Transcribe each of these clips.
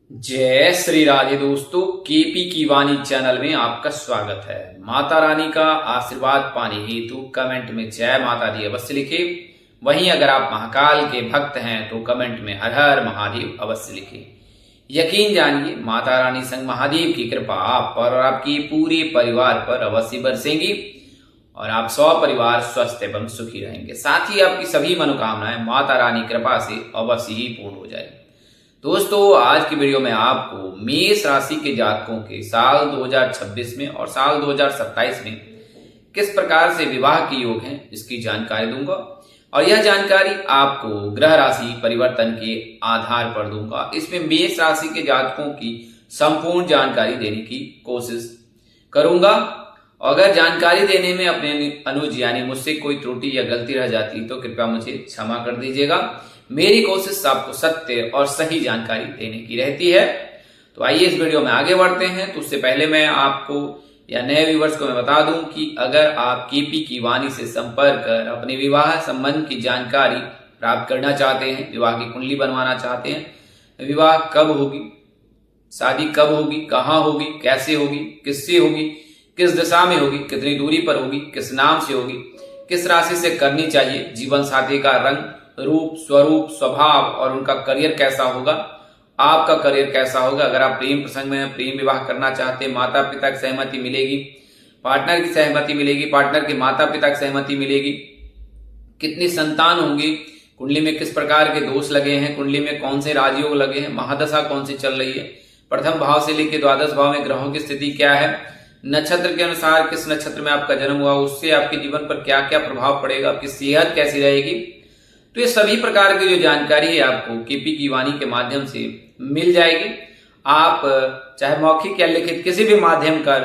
जय श्री राधे दोस्तों, केपी की वाणी चैनल में आपका स्वागत है। माता रानी का आशीर्वाद पाने हेतु कमेंट में जय माता दी अवश्य लिखे। वहीं अगर आप महाकाल के भक्त हैं तो कमेंट में हर हर महादेव अवश्य लिखे। यकीन जानिए, माता रानी संग महादेव की कृपा आप पर और आपके पूरे परिवार पर अवश्य बरसेंगी और आप परिवार स्वस्थ एवं सुखी रहेंगे। साथ ही आपकी सभी मनोकामनाएं माता रानी कृपा से अवश्य ही पूर्ण हो जाएगी। दोस्तों, आज की वीडियो में आपको मेष राशि के जातकों के साल 2026 में और साल 2027 में किस प्रकार से विवाह के योग हैं इसकी जानकारी दूंगा और यह जानकारी आपको ग्रह राशि परिवर्तन के आधार पर दूंगा। इसमें मेष राशि के जातकों की संपूर्ण जानकारी देने की कोशिश करूंगा। अगर जानकारी देने में अपने अनुज यानी मुझसे कोई त्रुटि या गलती रह जाती तो कृपया मुझे क्षमा कर दीजिएगा। मेरी कोशिश आपको सत्य और सही जानकारी देने की रहती है। तो आइए इस वीडियो में आगे बढ़ते हैं। तो उससे पहले मैं आपको या नए व्यूवर्स को मैं बता दूं कि अगर आप केपी की वाणी से संपर्क कर अपने विवाह संबंध की जानकारी प्राप्त करना चाहते हैं, विवाह की कुंडली बनवाना चाहते हैं, विवाह कब होगी, शादी कब होगी, कहाँ होगी, कैसे होगी, किससे होगी, किस दिशा में होगी, कितनी दूरी पर होगी, किस नाम से होगी, किस राशि से करनी चाहिए, जीवन साथी का रंग, रूप, स्वरूप, स्वभाव और उनका करियर कैसा होगा, आपका करियर कैसा होगा, अगर आप प्रेम प्रसंग में प्रेम विवाह करना चाहते हैं, माता पिता की सहमति मिलेगी, पार्टनर की सहमति मिलेगी, पार्टनर के माता पिता की सहमति मिलेगी, कितनी संतान होंगी, कुंडली में किस प्रकार के दोष लगे हैं, कुंडली में कौन से राजयोग लगे हैं, महादशा कौन सी चल रही है, प्रथम भाव से लेकर द्वादश भाव में ग्रहों की स्थिति क्या है, नक्षत्र के अनुसार किस नक्षत्र में आपका जन्म हुआ उससे आपके जीवन पर क्या क्या प्रभाव पड़ेगा, आपकी सेहत कैसी रहेगी। तो ये सभी प्रकार की जो जानकारी है आपको केपी की वाणी के माध्यम से मिल जाएगी। आप चाहे मौखिक या लिखित किसी भी माध्यम का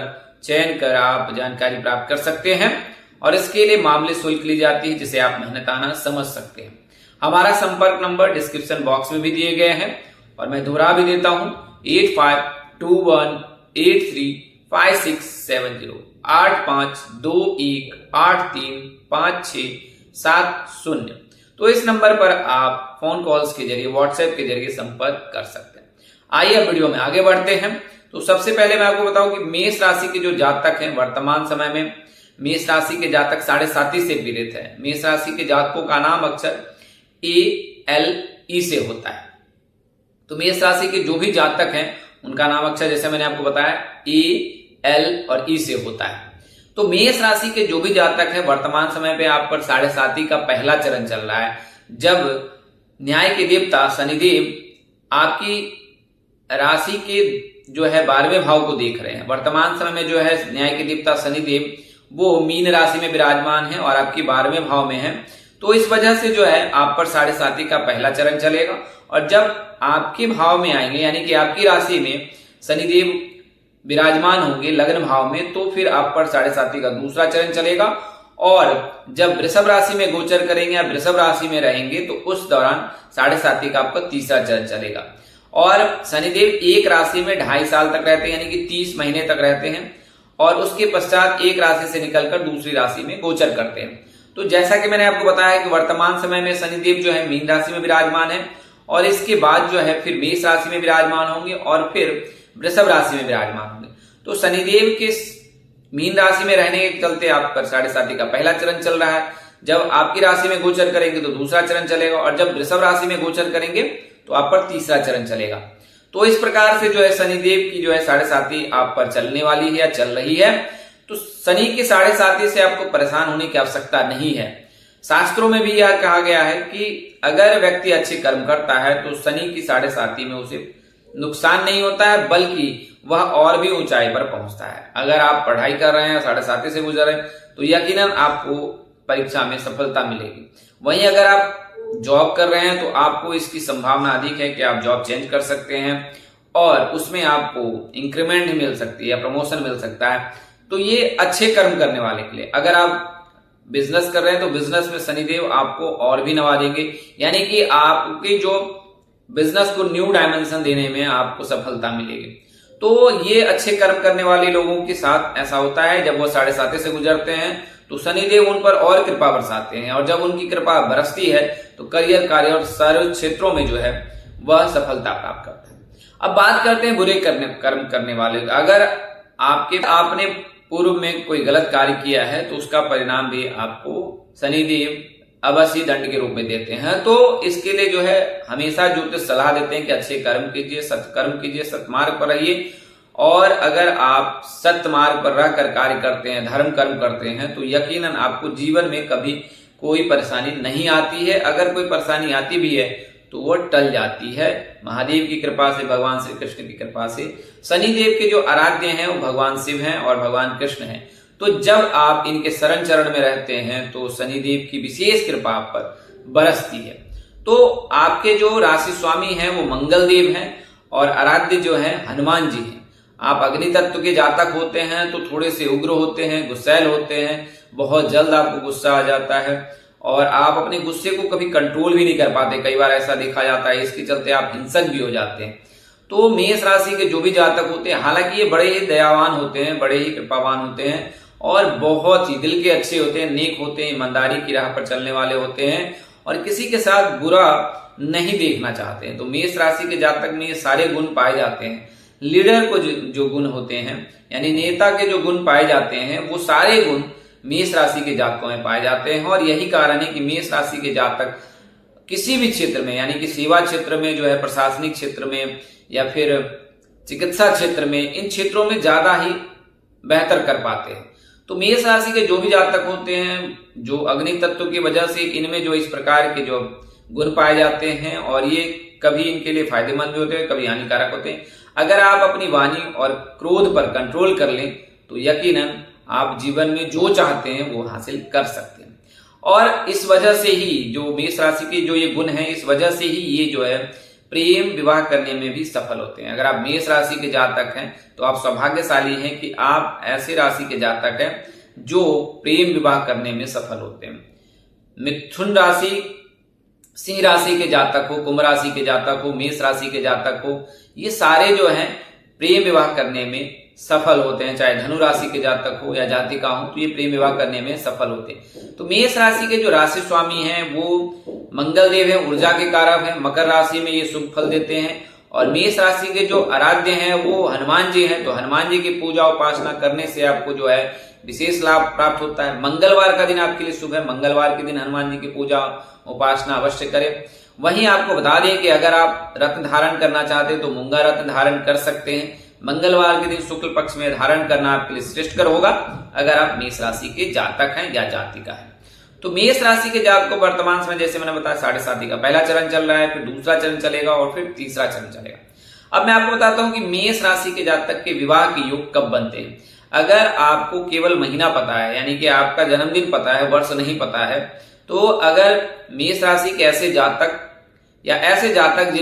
चयन कर आप जानकारी प्राप्त कर सकते हैं और इसके लिए मामूली शुल्क ली जाती है जिसे आप मेहनताना समझ सकते हैं। हमारा संपर्क नंबर डिस्क्रिप्शन बॉक्स में भी दिए गए हैं और मैं दोहरा भी देता हूं 8521835670 8521835670। तो इस नंबर पर आप फोन कॉल्स के जरिए, व्हाट्सएप के जरिए संपर्क कर सकते हैं। आइए अब वीडियो में आगे बढ़ते हैं। तो सबसे पहले मैं आपको बताऊं कि मेष राशि के जो जातक हैं वर्तमान समय में मेष राशि के जातक 7.5 से पीड़ित है। मेष राशि के जातकों का नाम अक्षर ALE से होता है। तो मेष राशि के जो भी जातक हैं उनका नाम अक्षर जैसे मैंने आपको बताया AL और E से होता है। तो मेष राशि के जो भी जातक हैं वर्तमान समय पे आप पर 7.5 का पहला चरण चल रहा है, जब न्याय के देवता शनिदेव आपकी राशि के जो है 12वें भाव को देख रहे हैं। वर्तमान समय में जो है न्याय के देवता शनिदेव वो मीन राशि में विराजमान है और आपके 12वें भाव में है। तो इस वजह से जो है आप पर 7.5 का पहला चरण चलेगा और जब आपके भाव में आएंगे यानी कि आपकी राशि में शनिदेव विराजमान होंगे लग्न भाव में, तो फिर आप पर 7.5 का दूसरा चरण चलेगा और जब वृषभ राशि में गोचर करेंगे या वृषभ राशि में रहेंगे तो उस दौरान 7.5 का आपका तीसरा चरण चलेगा। और शनिदेव एक राशि में 2.5 साल तक रहते हैं यानी कि 30 महीने तक रहते हैं और उसके पश्चात एक राशि से निकलकर दूसरी राशि में गोचर करते हैं। तो जैसा कि मैंने आपको बताया कि वर्तमान समय में शनिदेव जो है मीन राशि में विराजमान है और इसके बाद जो है फिर मेष राशि में विराजमान होंगे और फिर वृषभ राशि में विराजमान होंगे। तो शनिदेव के मीन राशि में रहने के चलते आप पर 7.5 का पहला चरण चल रहा है। जब आपकी राशि में गोचर करेंगे तो दूसरा चरण चलेगा और जब वृषभ राशि में गोचर करेंगे तो आप पर तीसरा चरण चलेगा। तो इस प्रकार से जो है शनिदेव की जो है 7.5 आप पर चलने वाली है या चल रही है। तो शनि के 7.5 से आपको परेशान होने की आवश्यकता नहीं है। शास्त्रों में भी यह कहा गया है कि अगर व्यक्ति अच्छे कर्म करता है तो शनि की 7.5 में उसे नुकसान नहीं होता है बल्कि वह और भी ऊंचाई पर पहुंचता है। अगर आप पढ़ाई कर रहे हैं 7.5 से गुजर रहे हैं तो यकीनन आपको परीक्षा में सफलता मिलेगी। वहीं अगर आप जॉब कर रहे हैं तो आपको इसकी संभावना अधिक है कि आप जॉब चेंज कर सकते हैं और उसमें आपको इंक्रीमेंट मिल सकती है या प्रमोशन मिल सकता है। तो ये अच्छे कर्म करने वाले के लिए। अगर आप बिजनेस कर रहे हैं तो बिजनेस में शनिदेव आपको और भी नवाजेंगे यानी कि आपकी जो बिजनेस को न्यू डायमेंशन देने में आपको सफलता मिलेगी। तो ये अच्छे कर्म करने वाले लोगों के साथ ऐसा होता है, जब वो 7.5 से गुजरते हैं तो शनिदेव उन पर और कृपा बरसाते हैं और जब उनकी कृपा बरसती है तो करियर, कार्य और सर्व क्षेत्रों में जो है वह सफलता प्राप्त करता है। अब बात करते हैं बुरे कर्म करने वाले। अगर आपने पूर्व में कोई गलत कार्य किया है तो उसका परिणाम भी आपको शनिदेव अवश्य दंड के रूप में देते हैं। तो इसके लिए जो है हमेशा ज्योतिष सलाह देते हैं कि अच्छे कर्म कीजिए, सत्कर्म कीजिए, सत्मार्ग पर रहिए। और अगर आप सत्य मार्ग पर रहकर कार्य करते हैं, धर्म कर्म करते हैं, तो यकीनन आपको जीवन में कभी कोई परेशानी नहीं आती है। अगर कोई परेशानी आती भी है तो वो टल जाती है महादेव की कृपा से, भगवान श्री कृष्ण की कृपा से। शनिदेव के जो आराध्य हैं वो भगवान शिव हैं और भगवान कृष्ण हैं। तो जब आप इनके शरण चरण में रहते हैं तो शनिदेव की विशेष कृपा आप पर बरसती है। तो आपके जो राशि स्वामी हैं वो मंगल देव हैं और आराध्य जो है हनुमान जी हैं। आप अग्नि तत्व के जातक होते हैं तो थोड़े से उग्र होते हैं, गुस्सैल होते हैं, बहुत जल्द आपको गुस्सा आ जाता है और आप अपने गुस्से को कभी कंट्रोल भी नहीं कर पाते। कई बार ऐसा देखा जाता है, इसके चलते आप हिंसक भी हो जाते हैं। तो मेष राशि के जो भी जातक होते हैं, हालांकि ये बड़े ही दयावान होते हैं, बड़े ही कृपावान होते हैं और बहुत ही दिल के अच्छे होते हैं, नेक होते हैं, ईमानदारी की राह पर चलने वाले होते हैं और किसी के साथ बुरा नहीं देखना चाहते हैं। तो मेष राशि के जातक में ये सारे गुण पाए जाते हैं। लीडर को जो गुण होते हैं, यानी नेता के जो गुण पाए जाते हैं, वो सारे गुण मेष राशि के जातकों में पाए जाते हैं। और यही कारण है कि मेष राशि के जातक किसी भी क्षेत्र में, यानी कि सेवा क्षेत्र में जो है, प्रशासनिक क्षेत्र में या फिर चिकित्सा क्षेत्र में, इन क्षेत्रों में ज्यादा ही बेहतर कर पाते हैं। तो मेष राशि के जो भी जातक होते हैं, जो अग्नि तत्व की वजह से इनमें जो इस प्रकार के जो गुण पाए जाते हैं और ये कभी इनके लिए फायदेमंद भी होते हैं, कभी हानिकारक होते हैं। अगर आप अपनी वाणी और क्रोध पर कंट्रोल कर लें तो यकीनन आप जीवन में जो चाहते हैं वो हासिल कर सकते हैं। और इस वजह से ही जो मेष राशि के जो ये गुण हैं, इस वजह से ही ये जो है प्रेम विवाह करने में भी सफल होते हैं। अगर आप मेष राशि के जातक हैं तो आप सौभाग्यशाली हैं कि आप ऐसे राशि के जातक हैं जो प्रेम विवाह करने में सफल होते हैं। मिथुन राशि, सिंह राशि के जातक हो, कुंभ राशि के जातक हो, मेष राशि के जातक हो, ये सारे जो हैं प्रेम विवाह करने में सफल होते हैं। चाहे धनु राशि के जातक हो या जातिका हो, तो ये प्रेम विवाह करने में सफल होते हैं। तो मेष राशि के जो राशि स्वामी हैं वो मंगल देव है, ऊर्जा के कारक है। मकर राशि में ये शुभ फल देते हैं। और मेष राशि के जो आराध्य हैं वो हनुमान जी हैं। तो हनुमान जी की पूजा उपासना करने से आपको जो है विशेष लाभ प्राप्त होता है। मंगलवार का दिन आपके लिए शुभ है। मंगलवार के दिन हनुमान जी की पूजा उपासना अवश्य करें। वहीं आपको बता दें कि अगर आप रत्न धारण करना चाहते हैं तो मूंगा रत्न धारण कर सकते हैं। मंगलवार के दिन शुक्ल पक्ष में धारण करना आपके लिए श्रेष्ठकर होगा अगर आप मेष राशि के जातक हैं या जातिका हैं। तो मेष राशि के जातक को वर्तमान समय जैसे मैंने बताया 7.5 का पहला चरण चल रहा है, फिर दूसरा चरण चलेगा और फिर तीसरा चरण चलेगा। अब मैं आपको बताता हूं कि मेष राशि के जातक के विवाह के योग कब बनते हैं। अगर आपको केवल महीना पता है, यानी कि आपका जन्मदिन पता है, वर्ष नहीं पता है, तो अगर मेष राशि के ऐसे जातक या ऐसे जातक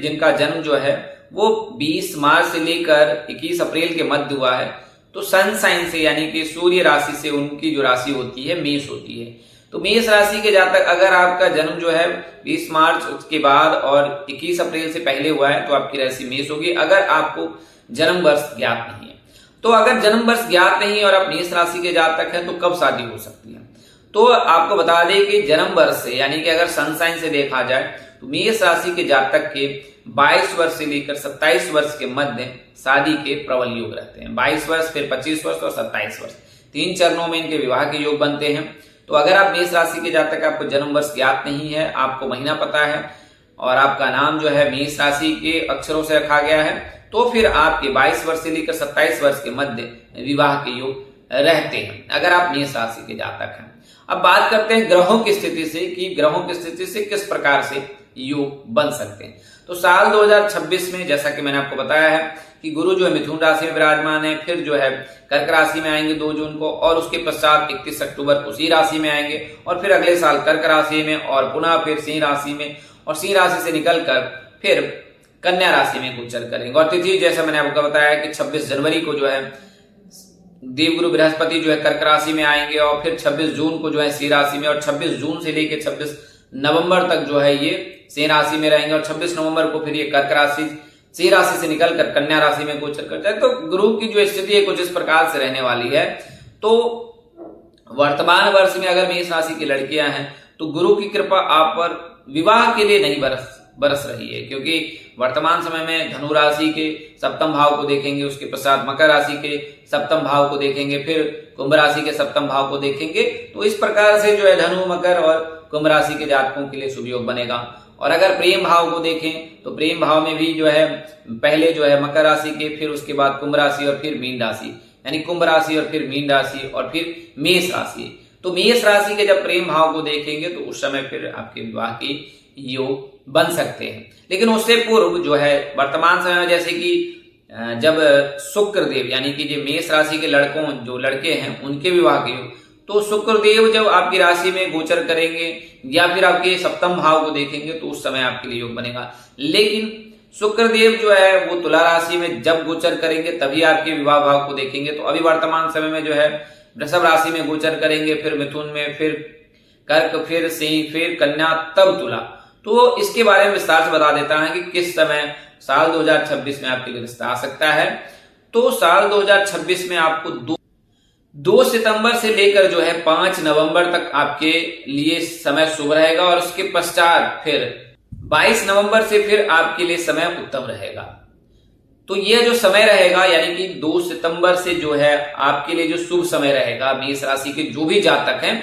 जिनका जन्म जो है वो 20 मार्च से लेकर 21 अप्रैल के मध्य हुआ है, तो सन साइन से यानी कि सूर्य राशि से उनकी जो राशि होती है मेष होती है। तो मेष राशि के जातक अगर आपका जन्म जो है 20 मार्च के बाद और 21 अप्रैल से पहले हुआ है तो आपकी राशि मेष होगी। अगर आपको जन्म वर्ष ज्ञात नहीं है, तो अगर जन्म वर्ष ज्ञात नहीं है और आप मेष राशि के जातक हैं तो कब शादी हो सकती है। तो आपको बता दें कि जन्म वर्ष से, यानी कि अगर सन साइन से देखा जाए तो मेष राशि के जातक के 22 वर्ष से लेकर 27 वर्ष के मध्य शादी के प्रबल योग रहते हैं। 22 वर्ष, फिर 25 वर्ष और 27 वर्ष, 3 चरणों में इनके विवाह के योग बनते हैं। तो अगर आप मेष राशि के जातक, आपको जन्म वर्ष ज्ञात नहीं है, आपको महीना पता है और आपका नाम जो है मेष राशि के अक्षरों से रखा गया है, तो फिर आपके 22 वर्ष से लेकर 27 वर्ष के मध्य विवाह के योग रहते हैं अगर आप मेष राशि के जातक हैं। अब बात करते हैं ग्रहों की स्थिति से कि ग्रहों की स्थिति से किस प्रकार से योग बन सकते हैं। तो साल 2026 में जैसा कि मैंने आपको बताया है कि गुरु जो है मिथुन राशि में विराजमान है, फिर जो है कर्क राशि में आएंगे 2 जून को और उसके पश्चात 31 अक्टूबर को सिंह राशि में आएंगे और फिर अगले साल कर्क राशि में और पुनः फिर सिंह राशि में और सिंह राशि से निकलकर फिर कन्या राशि में गोचर करेंगे। और तिथि जैसा मैंने आपको बताया कि 26 जनवरी को जो है देवगुरु बृहस्पति जो है कर्क राशि में आएंगे और फिर 26 जून को जो है सिंह राशि में और 26 जून से लेकर 26 नवंबर तक जो है ये सिंह राशि में रहेंगे और 26 नवंबर को फिर ये कर्क राशि सिंह राशि से निकलकर कन्या राशि में गोचर करता है। तो गुरु की जो स्थिति है कुछ इस प्रकार से रहने वाली है। तो वर्तमान वर्ष में अगर मेष राशि की लड़कियां हैं तो गुरु की कृपा आप पर विवाह के लिए नहीं बरस रही है, क्योंकि वर्तमान समय में धनु राशि के सप्तम भाव को देखेंगे, उसके पश्चात मकर राशि के सप्तम भाव को देखेंगे, फिर कुंभ राशि के सप्तम भाव को देखेंगे। तो इस प्रकार से जो है धनु, मकर और कुंभ राशि के जातकों के लिए शुभ योग बनेगा। और अगर प्रेम भाव को देखें तो प्रेम भाव में भी जो है पहले जो है मकर राशि के, फिर उसके बाद कुंभ राशि और फिर मीन राशि, यानी कुंभ राशि और फिर मीन राशि और फिर मेष राशि। तो मेष राशि के जब प्रेम भाव को देखेंगे तो उस समय फिर आपके विवाह के योग बन सकते हैं। लेकिन उससे पूर्व जो है वर्तमान समय में, जैसे कि जब शुक्रदेव यानी कि जो मेष राशि के जो लड़के हैं उनके विवाह के योग, तो शुक्रदेव जब आपकी राशि में गोचर करेंगे या फिर आपके सप्तम भाव को देखेंगे तो उस समय आपके लिए योग बनेगा। लेकिन शुक्रदेव जो है वो तुला राशि में जब गोचर करेंगे तभी आपके विवाह भाव को देखेंगे। तो अभी वर्तमान समय में जो है वृषभ राशि में गोचर करेंगे, फिर मिथुन में, फिर कर्क, फिर सिंह, फिर कन्या, तब तुला। तो इसके बारे में विस्तार से बता देता है कि किस समय साल 2026 में आपके लिए रिश्ता आ सकता है। तो साल 2026 में आपको 2 सितंबर से लेकर जो है 5 नवंबर तक आपके लिए समय शुभ रहेगा, और उसके पश्चात फिर 22 नवंबर से फिर आपके लिए समय उत्तम रहेगा। तो यह जो समय रहेगा यानी कि 2 सितंबर से जो है आपके लिए जो शुभ समय रहेगा मेष राशि के जो भी जातक हैं,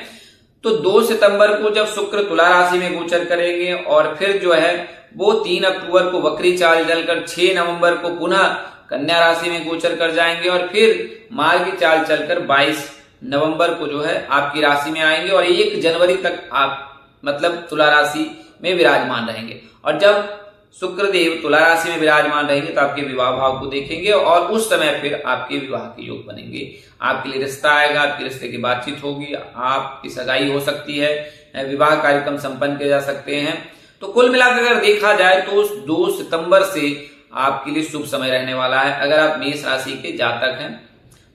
तो 2 सितंबर को जब शुक्र तुला राशि में गोचर करेंगे और फिर जो है वो 3 अक्टूबर को वक्री चाल चलकर 6 नवंबर को पुनः कन्या राशि में गोचर कर जाएंगे, और फिर मार्ग की चाल चलकर 22 नवंबर को जो है आपकी राशि में आएंगे और 1 जनवरी तक आप मतलब तुला राशि में विराजमान रहेंगे। और जब शुक्रदेव तुला राशि में विराजमान रहेंगे तो आपके विवाह भाव को देखेंगे और उस समय फिर आपके विवाह के योग बनेंगे। आपके लिए रिश्ता आएगा, आपके रिश्ते की बातचीत होगी, आपकी सगाई हो सकती है, विवाह कार्यक्रम संपन्न किए जा सकते हैं। तो कुल मिलाकर अगर देखा जाए तो 2 सितंबर से आपके लिए शुभ समय रहने वाला है। अगर आप मेष राशि के जातक हैं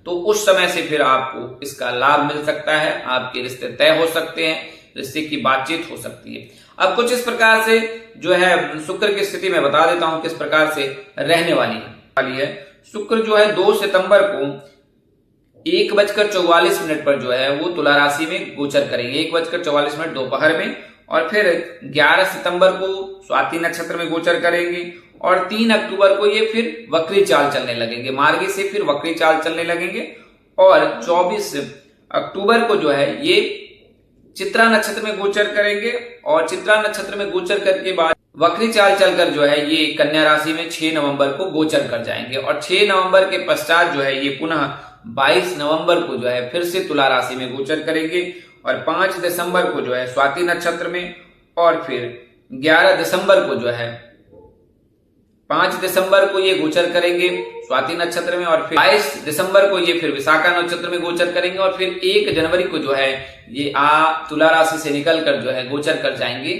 तो उस समय से फिर आपको इसका लाभ मिल सकता है, आपके रिश्ते तय हो सकते हैं, रिश्ते की बातचीत हो सकती है। अब कुछ इस प्रकार से जो है शुक्र की स्थिति में बता देता हूं किस प्रकार से रहने वाली है। शुक्र जो है 2 सितंबर को 1:44 पर जो है वो तुला राशि में गोचर करेंगे, 1:44 दोपहर में, और फिर 11 सितंबर को स्वाति नक्षत्र में गोचर करेंगे और 3 अक्टूबर को ये फिर वक्री चाल चलने लगेंगे, मार्गी से फिर वक्री चाल चलने लगेंगे, और 24 अक्टूबर को जो है ये चित्रा नक्षत्र में गोचर करेंगे, और चित्रा नक्षत्र में गोचर करके बाद वक्री चाल चलकर जो है ये कन्या राशि में 6 नवंबर को गोचर कर जाएंगे, और 6 नवंबर के पश्चात जो है ये पुनः 22 नवंबर को जो है फिर से तुला राशि में गोचर करेंगे, और 5 दिसंबर को जो है स्वाति नक्षत्र में, और फिर 11 दिसंबर को जो है 5 दिसंबर को ये गोचर करेंगे स्वाति नक्षत्र में, और फिर 22 दिसंबर को ये फिर विशाखा नक्षत्र में गोचर करेंगे, और फिर 1 जनवरी को जो है ये तुला राशि से निकलकर जो है गोचर कर जाएंगे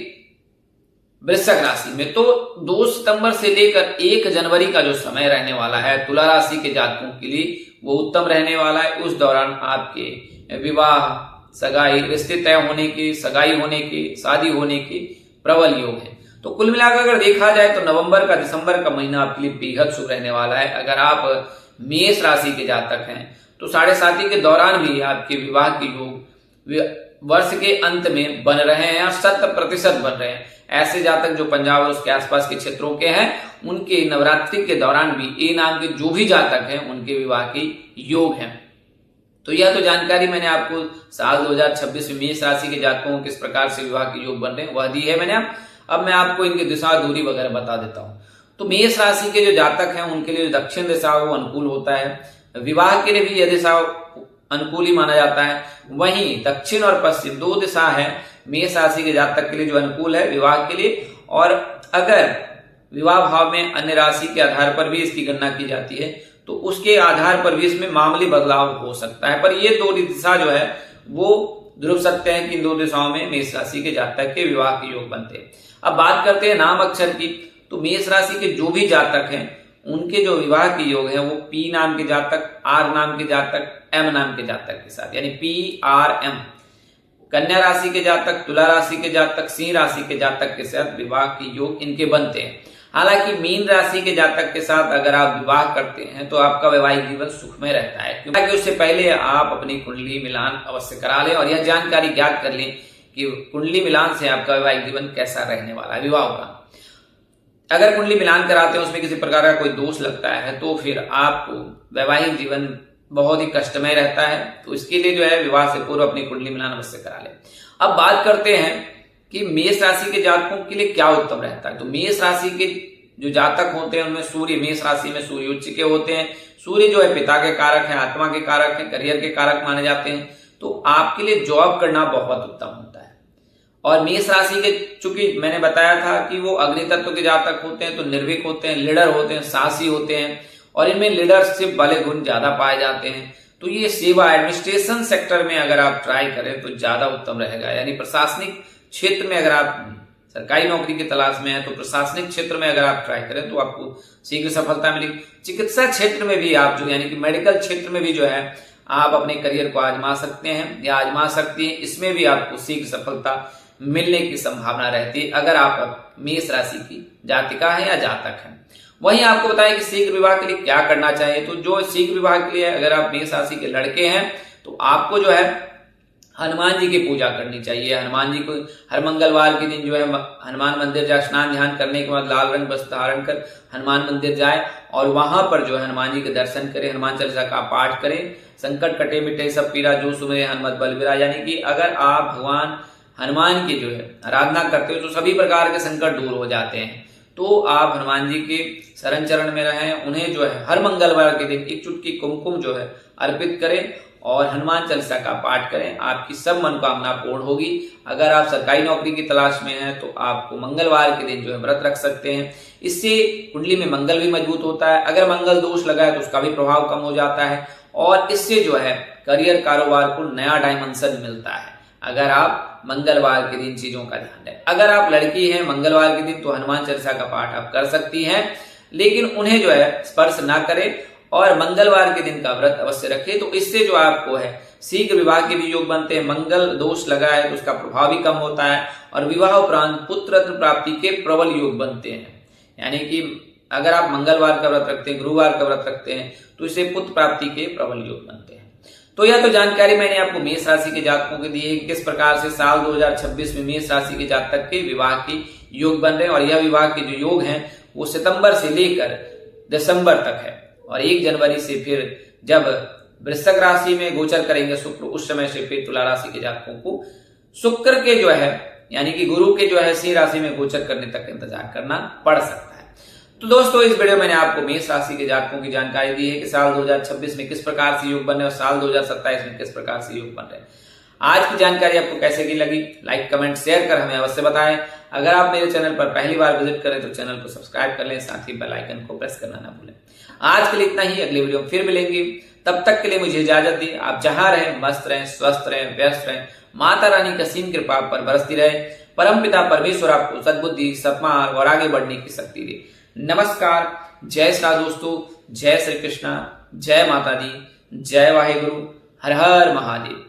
वृश्चिक राशि में। तो 2 सितंबर से लेकर 1 जनवरी का जो समय रहने वाला है तुला राशि के जातकों के लिए वो उत्तम रहने वाला है। उस दौरान आपके विवाह, सगाई, रिश्ते तय होने के, सगाई होने के, शादी होने के प्रबल योग है। तो कुल मिलाकर अगर देखा जाए तो नवंबर का, दिसंबर का महीना आपके लिए बेहद शुभ रहने वाला है। अगर आप मेष राशि के जातक हैं तो 7.5 के दौरान भी आपके विवाह के योग वर्ष के अंत में बन रहे हैं और 100% बन रहे हैं। ऐसे जातक जो पंजाब और उसके आसपास के क्षेत्रों के हैं उनके नवरात्रि के दौरान भी ए नाम के जो भी जातक हैं उनके विवाह के योग हैं। तो यह तो जानकारी मैंने आपको साल 2026 में मेष राशि के जातकों को किस प्रकार से विवाह के योग बन रहे हैं वह दी है मैंने। अब मैं आपको इनकी दिशा दूरी वगैरह बता देता हूं। तो मेष राशि के जो जातक हैं उनके लिए जो दक्षिण दिशा वो अनुकूल होता है। विवाह के लिए भी यह दिशा अनुकूल ही माना जाता है। वहीं दक्षिण और पश्चिम 2 दिशा है मेष राशि के जातक के लिए जो अनुकूल है विवाह के लिए। और अगर विवाह भाव में अन्य राशि के आधार पर भी इसकी गणना की जाती है तो उसके आधार पर भी इसमें मामूली बदलाव हो सकता है। पर ये 2 दिशा जो है वो ध्रुव सकते हैं कि इन 2 दिशाओं में मेष राशि के जातक के विवाह के योग बनते हैं। अब बात करते हैं नाम अक्षर की। तो मेष राशि के जो भी जातक हैं उनके जो विवाह के योग है वो पी नाम के जातक, आर नाम के जातक, एम नाम के जातक के साथ, यानी PRM। कन्या राशि के जातक, तुला राशि के जातक, सिंह राशि के जातक के साथ विवाह के योग इनके बनते हैं। हालांकि मीन राशि के जातक के साथ अगर आप विवाह करते हैं तो आपका वैवाहिक जीवन सुखमय रहता है, क्योंकि उससे पहले आप अपनी कुंडली मिलान अवश्य करा लें और यह जानकारी ज्ञात कर लें कि कुंडली मिलान से आपका वैवाहिक जीवन कैसा रहने वाला है विवाह का। अगर कुंडली मिलान कराते हैं उसमें किसी प्रकार का कोई दोष लगता है तो फिर आपको वैवाहिक जीवन बहुत ही कष्टमय रहता है। तो इसके लिए जो है विवाह से पूर्व अपनी कुंडली मिलान अवश्य करा ले। अब बात करते हैं कि मेष राशि के जातकों के लिए क्या उत्तम रहता है। तो मेष राशि के जो जातक होते हैं उनमें सूर्य, मेष राशि में सूर्य उच्च के होते हैं। सूर्य जो है पिता के कारक है, आत्मा के कारक है, करियर के कारक माने जाते हैं। तो आपके लिए जॉब करना बहुत उत्तम होता है। और मेष राशि के, चूंकि मैंने बताया था कि वो अग्नि तत्व के जातक होते हैं, तो निर्भीक होते हैं, लीडर होते हैं, साहसी होते हैं और इनमें लीडरशिप वाले गुण ज्यादा पाए जाते हैं। तो ये सेवा एडमिनिस्ट्रेशन सेक्टर में अगर आप ट्राई करें तो ज्यादा उत्तम रहेगा। यानी प्रशासनिक क्षेत्र में अगर आप सरकारी नौकरी की तलाश में है तो प्रशासनिक क्षेत्र में अगर आप ट्राई करें तो आपको शीघ्र सफलता मिलेगी। चिकित्सा क्षेत्र में भी आप जो यानी कि मेडिकल क्षेत्र में भी जो है आप अपने करियर को आजमा सकते हैं या आजमा सकती हैं। इसमें भी आपको शीघ्र सफलता मिलने की संभावना रहती है अगर आप मेष राशि की जातिका है या जातक है। वहीं आपको बताएं कि शीघ्र विवाह के लिए क्या करना चाहिए। तो जो शीघ्र विवाह के लिए अगर आप मेष राशि के लड़के हैं तो आपको जो है हनुमान जी की पूजा करनी चाहिए। हनुमान जी को हर मंगलवार के दिन जो है हनुमान मंदिर जाए, स्नान ध्यान करने के बाद लाल रंग वस्त्र धारण कर हनुमान मंदिर जाए और वहां पर जो है हनुमान जी के दर्शन करें, हनुमान चालीसा का पाठ करें। संकट कटे मिटे सब पीरा जो सुमिरे हनुमत बलबीरा। यानी कि अगर आप भगवान हनुमान की जो है आराधना करते हो तो सभी प्रकार के संकट दूर हो जाते हैं। तो आप हनुमान जी के शरण चरण में रहें, उन्हें जो है हर मंगलवार के दिन एक चुटकी कुमकुम जो है अर्पित करें और हनुमान चालीसा का पाठ करें। आपकी सब मनोकामना पूर्ण होगी। अगर आप सरकारी नौकरी की तलाश में हैं तो आपको मंगलवार के दिन जो है व्रत रख सकते हैं। इससे कुंडली में मंगल भी मजबूत होता है। अगर मंगल दोष लगा है तो उसका भी प्रभाव कम हो जाता है और इससे जो है करियर कारोबार को नया डायमेंशन मिलता है अगर आप मंगलवार के दिन चीजों का ध्यान दें। अगर आप लड़की हैं मंगलवार के दिन तो हनुमान चालीसा का पाठ आप कर सकती हैं, लेकिन उन्हें जो है स्पर्श ना करें और मंगलवार के दिन का व्रत अवश्य रखें। तो इससे जो आपको है शीघ्र विवाह के भी योग बनते हैं। मंगल दोष लगा है तो उसका प्रभाव भी कम होता है और विवाह उपरांत पुत्र रत्न प्राप्ति के प्रबल योग बनते हैं। यानी कि अगर आप मंगलवार का व्रत रखते हैं, गुरुवार का व्रत रखते हैं तो इससे पुत्र प्राप्ति के प्रबल योग बनते हैं। तो यह तो जानकारी मैंने आपको मेष राशि के जातकों के दी है कि किस प्रकार से साल 2026 में मेष राशि के जातक के विवाह के योग बन रहे हैं। और यह विवाह के जो योग हैं वो सितंबर से लेकर दिसंबर तक है और 1 जनवरी से फिर जब वृश्चिक राशि में गोचर करेंगे शुक्र, उस समय से फिर तुला राशि के जातकों को शुक्र के जो है यानी कि गुरु के जो है सिंह राशि में गोचर करने तक इंतजार करना पड़ सकता है। तो दोस्तों इस वीडियो में मैंने आपको मेष राशि के जातकों की जानकारी दी है कि साल 2026 में किस प्रकार से योग बन रहे हैं और साल 2027 में किस प्रकार से योग बन रहे हैं। आज की जानकारी आपको कैसे की लगी, लाइक कमेंट शेयर कर हमें अवश्य बताएं। अगर आप मेरे चैनल पर पहली बार विजिट करें तो चैनल को सब्सक्राइब कर लें, साथ ही बेल आइकन को प्रेस करना ना भूलें। आज के लिए इतना ही, अगली वीडियो में फिर मिलेंगे। तब तक के लिए मुझे इजाजत दी। आप जहां रहें मस्त रहें, स्वस्थ रहें, व्यस्त रहें। माता रानी का असीम कृपा पर बरसती रहे। परम पिता परमेश्वर आपको सद्बुद्धि, सद्मार्ग और आगे बढ़ने की शक्ति दे। नमस्कार, जय श्री दोस्तों, जय श्री कृष्णा, जय माता दी, जय वाहेगुरु, हर हर महादेव।